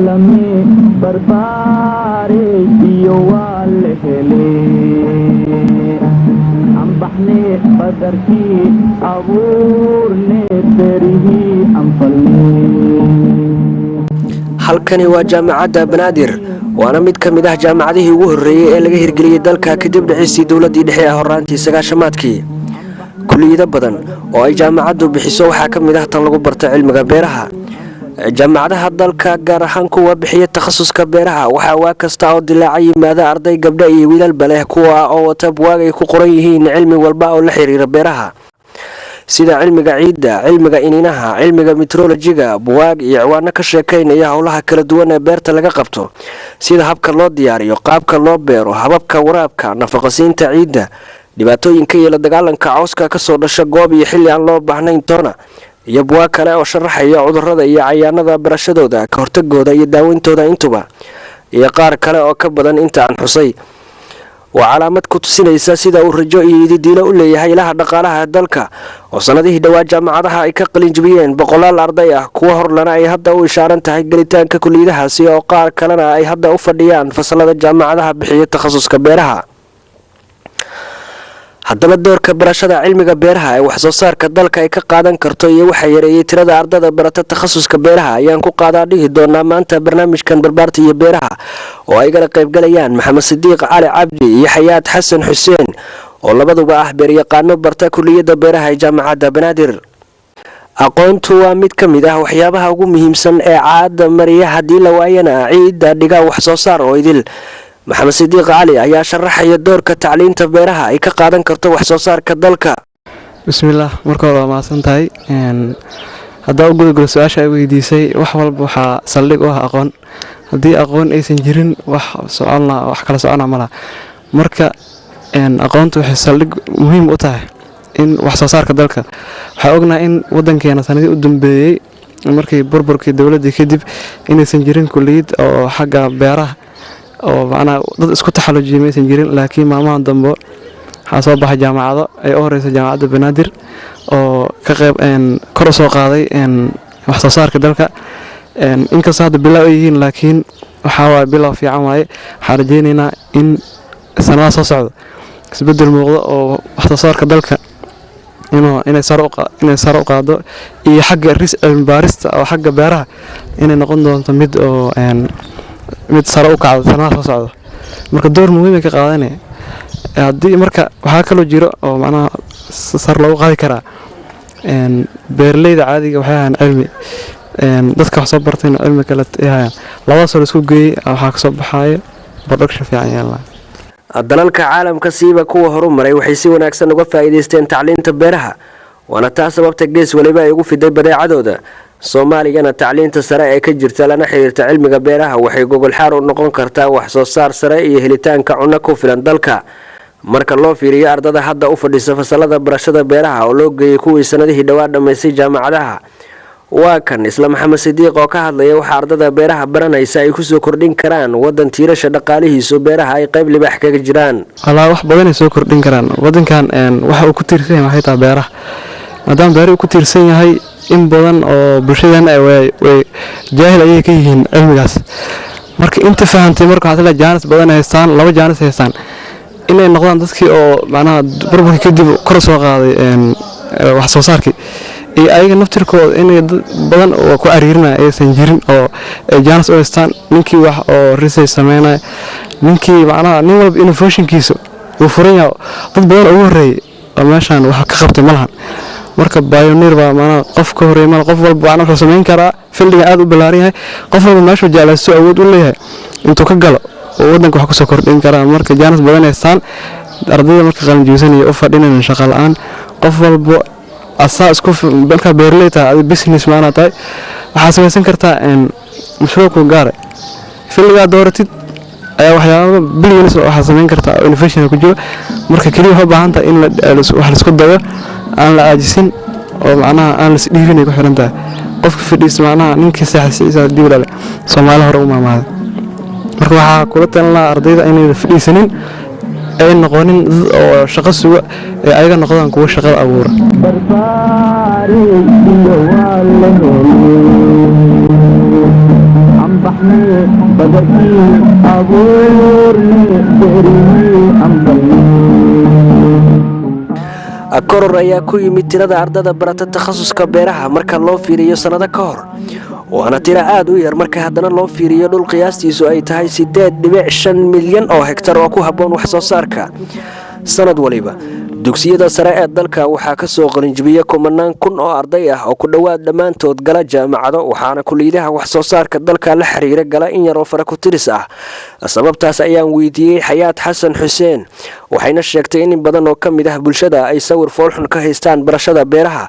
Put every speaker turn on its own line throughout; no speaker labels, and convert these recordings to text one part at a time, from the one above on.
balami barbari يوالهلي أم بحني بدركي أبورني بريه أم فلني.
halkani waa jaamacadda banaadir waana mid ka mid ah jaamacadihii ugu horreeyay ee laga hirgeliyay dalka kadib dhicisii dowladdii dhexe ee horraantii sagaashamaadkii. kulliyado badan oo ay jaamacaddu bixiso waxaa ka mid ah tan lagu barta cilmiga beeraha. jaamacadaha dalka gaar ahaan kuwa bixiya takhasuska beeraha waxaa waa kasta oo dilaaca yimaada arday gabdha iyo wiilalba leh kuwa oo wata buwaag ay ku qoran yihiin cilmi walba oo la xiriira beeraha sida cilmiga ciidda, cilmiga iniinaha, cilmiga meteorologiga, buwaag iyo ciwaano ka sheekaynaya howlaha kala duwan ee beerta laga qabto sida habka loo diyaariyo, qaabka loo beero, hababka waraabka, nafaqasiinta ciidda, dhibaatooyinka iyo la dagaalanka cawska kasoo dhasha goob iyo xilli aan loo baahnayn toona, iyo buwaag kale oo sharaxaya cudurrada iyo cayaanada barashadooda, ka hortagooda iyo daaweyntooda intuba, iyo qaar kale oo ka badan inta aan xusay. waa calaamad ku tusinaysa sida uu rajo iyo ididiilo u leeyahay ilaha dhaqaalaha dalka oo sanadihii dhowaa jaamacadaha ay ka qalinjibiyeen boqolaal arday ah kuwa horlana ay hadda u ishaaran tahay gelitaanka kulliyadahaasi oo qaar kalena ay hadda u fadhiyaan fasalada jaamacadaha bixiya takhasuska beeraha. haddaba doorka barashada cilmiga beeraha ee wax soo saarka dalka ay ka qaadan karto iyo waxa yareeyay tirada ardada barata takhasuska beeraha ayaan ku qaadaa dhihi doonaa maanta barnaamijkan barbaarta iyo beeraha oo ay gala qaybgalayaan maxamed sidiiq cali cabdi iyo xayaad xasan xuseen oo labaduba ah beeryaqaano barta kulliyadda beeraha ee jaamacadda banaadir. aqoontu waa mid ka mid ah waxyaabaha ugu muhiimsan ee caada mariya haddii la waayana ciidda dhiga wax soo saar oo idil. maxamed sidiiq cali ayaa sharaxaya doorka tacliinta beeraha ay ka qaadan karto wax soo saarka dalka.
bismillaah, marka hore waa mahadsan tahay. haddaa u gudagalo su-aasha ay weydiisay, wax walba waxaa saldhig u ah aqoon. haddii aqoon aysan jirin wax kala socona malaha. marka aqoontu waxay saldhig muhiim u tahay in wax soo saarka dalka. waxaa ognahay in wadankeena sanadii u dambeeyey markii burburkii dowladdii kadib inaysan jirin kulliyad oo xagga beeraha oo macnaha dad isku taxallujiyay maysan jirin, laakiin maalmahan dambe waxaa soo baxay jaamacado ay u horeysa jaamacadda banaadir oo ka qayb kor u soo qaaday wax soo saarka dalka. inkastoo hadda bilow ay yihiin, laakiin waxaa waaye bilow fiican waaye. waxaan rajeynaynaa in sanadaha soo socda isbeddel muuqdo oo wax soo saarka dalka inay sare u qaado, iyo xagga cilmi baarista oo xagga beeraha inay noqon doonto mid sare u kacdo sanadaha soo socda. marka door muhiim ay ka qaadanaya. haddii marka waxaa kaloo jiro oo macnaha sar loogu qaadi karaa beeraleyda caadiga waxay hayaan cilmi, dadka wax soo bartayna cilmi kale ay hayaan, labadaasoo la isku geeyey waxaa kasoo baxaaya production fiican yeelan.
dalalka caalamka siiba kuwa horumaray waxay si wanaagsan uga faa'iidaysteen tacliinta beeraha, waana taa sababta gees waliba ay ugu fiday badeecadooda. soomaaliyana tacliinta sare ee ka jirta lana xiriirta cilmiga beeraha waxay gogol xaar u noqon kartaa wax soo saar sare iyo helitaanka cunno ku filan dalka. marka loo fiiriyo ardada hadda u fadhisa fasalada barashada beeraha oo loo geeyay kuwii sanadihii dhowaa dhammaystay jaamacadaha, waa kan isla maxamed sidiiq oo ka hadlaya waxa ardada beeraha baranaysa ay kusoo kordhin karaan wadan tiirasha dhaqaalihiisu beeraha ay qayb libaax kaga jiraan.
wax badanay soo kordhin karaan wadankan. waxa uu ku tiirsan yahay waxay tahay beeraha. maadaama beeraha uu ku tiirsan yahay, in badan oo bulshadeena way jaahil ayay ka yihiin cilmigaas. marka inta fahantay marka waxaa la jaanis badan haystaan, laba jaanis haystaan inay noqdaan dadkii oo macnaha burburkii kadib kor soo qaaday wax soo saarkii, iyo ayaga naftirkooda inay dad badan oo ku ariirinaya aysan jirin oo jaanis u haystaan. ninkii wax oo research sameynaya, ninkii macnaha nin walba innovationkiisa uu furan yahay, dad badan ugu horreeyay oo meeshaan wax ka qabtay ma lahan. marka pioneer baa macnaha qof ka horreeyay mal, qof walba macnaha wuxuu samayn karaa. fildiga aad u ballaaran yahay, qof walba meeshuu jeclaysto awood u leeyahay intuu ka galo oo wadanka wax kusoo kordhin karaa. marka jaanis badan haystaan ardayda marka qalinjibsanaya u fadhinayna shaqo la'aan. qof walba asaa isku markaa beeraley tahay, adi business maana tahay, waxaa samaysan kartaa mashruuc ku gaara. filligaa dooratid ayaa waxyaaba billions waxaa samayn kartaa oo innovation ku jiro. marka kaliya waxay u baahan tahay in wax la isku dayo, aan la aajisin oo macnaha aan la isdhiibinay ku xiran tahay. qofka fadhiista macnaha ninkii saaxiibkiisa dibadale Soomaali hore u maamaaday. marka waxaa kula talin lahaa ardayda inay fadhiisanin, ay noqonin dad oo shaqo suga, ee ayaga noqdaan kuwa shaqada abuura.
baxne badarkii abuurne beerihii anfalne
koror ayaa ku yimid tirada ardada barata takhasuska beeraha marka loo fiiriyo sannado ka hor waana tiro aad u yar marka haddana loo fiiriyo dhul qiyaastiisu ay tahay 8.5 milyan oo hektar oo ku habboon wax soo saarka sanad waliba dugsiyada sare ee dalka waxaa ka soo qalinjibiya kumanaan kun oo arday ah oo ku dhowaad dhammaantood gala jaamacado waxaana kulliyadaha wax soo saarka dalka la xiriira gala in yaroo fara ku tiris ah sababtaas ayaan weydiiyey xayaad xasan xuseen waxayna sheegtay in badan oo ka mid ah bulshada ay sawir foolxun ka haystaan barashada beeraha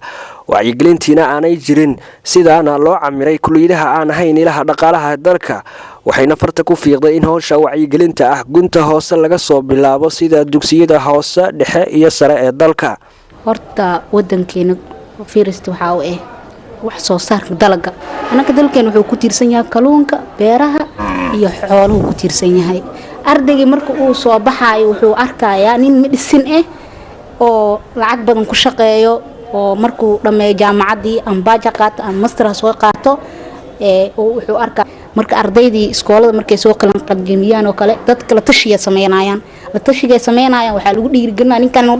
wacyigelintiina aanay jirin sidaana loo camiray kulliyadaha aan ahayn ilaha dhaqaalaha dalka waxayna farta ku fiiqday in howsha wacyigelinta ah gunta hoose laga soo bilaabo sida dugsiyada hoose dhexe iyo sare ee dalka
horta wadankeena fiirista waxaa u wax soo saarka dalagga anaka dalkeena wuxuu ku tiirsan yahay kalluunka beeraha iyo xooluhu ku tiirsan yahay ardayga marka uu soo baxayo wuxuu arkayaa nin medicine oo lacag badan ku shaqeeyo oo markuu dhameeyo jaamacadii ambaaja qaato ama master soo qaato wuxuu arkaa marka ardaydii iskoolada markay soo qalinjimiyaan oo kale dadka la tashiya sameynayaan waxaa lagu dhiirigelinayaa ninkan inuu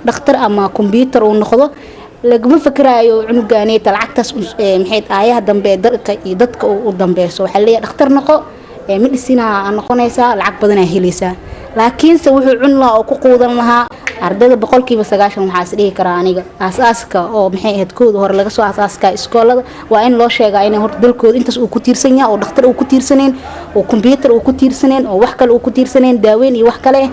dhakhtar ama computer uu noqdo laguma fikiraayo cunugaaneyta lacagtaas maxay aayaha dambe dalka iyo dadka uu dambeeyo waxaa leeyahay dhakhtar noqo medicine noqonaysaa lacag badan helaysaa laakiinse wuxuu cun lahaa oo ku quudan lahaa ardayda 90% waxaa is dhihi karaa aniga aasaaska oo maxay ahayd kooda hore laga soo aasaaska iskoolada waa in loo sheegaa in hor dalkooda intaas uu ku tiirsan yahay oo dhakhtar uu ku tiirsaneen oo computer uu ku tiirsaneen oo wax kale uu ku tiirsaneen daaweyn iyo wax kale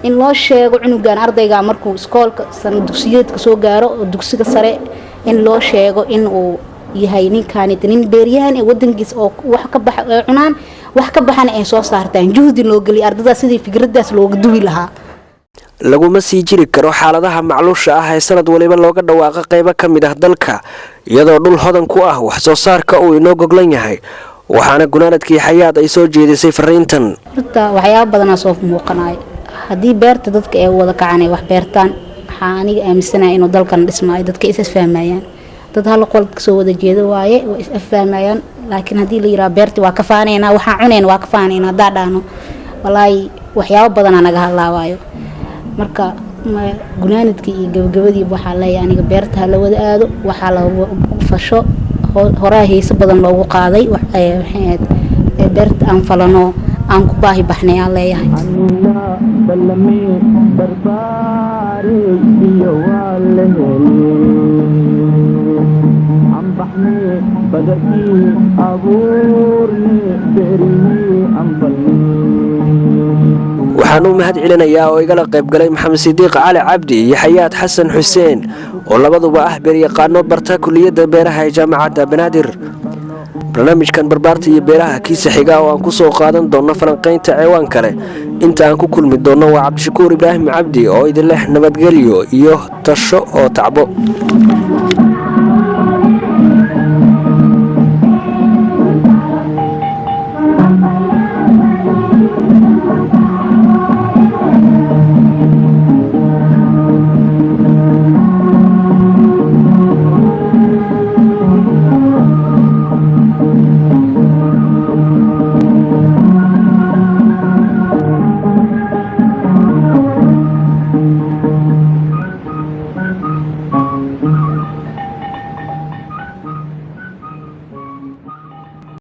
in loo sheego cunugan ardayga markuu iskoolka san dugsiyeedka soo gaaro oo dugsiga sare in loo sheego in uu yahay ninkaani nin beeryahan ee wadankiisa oo wax ka bax cunaan wax ka baxana ay soo saartaan juhdi loo gali ardada sidii fikradaas looga duwi lahaa
laguma sii jiri karo xaaladaha macluusha ah ee sanad waliba looga dhawaaqo qaybo ka mid ah dalka iyadoo dhul hodan ku ah wax soo saarka uu inoo goglan yahay waxaana gunaanadkii xayaad ay soo jeedisay fariintan
horta waxyaabo badan soo muuqanay haddii beerta dadka ay wada kacanay wax beertaan waxaa aniga aaminsanahay inuu dalkan dhismaayo dadka is fahmayaan dad hal qol ka soo wada jeedo waaye oo is fahmayaan laakiin haddii la yiraahdo beerti waa ka faanayna waxaan cuneen waa ka faanayna daadhaano walaahi waxyaabo badan naga hadlaawayo marka gunaanadkii iyo gabagabadii waxaa leeyahay aniga beerta la wada aado waxaa la fasho horaa heeso badan loogu qaaday waxay ahayd beerta aan falano aan ku baahi baxnay aan leeyahay
balami barbaare iyo walahe am baxne badarkii abuurne beerihii anfalne
waxaan u mahad celinayaa oo igala qayb galay maxamed sidiiq cali cabdi iyo xayaad xasan xuseen oo labaduba ah beeryaqaano barta kulliyadda beeraha ee jaamacadda banaadir barnaamijkan barbaarta iyo beeraha kiisa xiga oo aan ku soo qaadan doono falanqaynta ceewaan kale inta aan ku kulmi doono waa cabdishakuur ibraahim cabdi oo idin leh nabadgelyo iyo tasho oo tacbo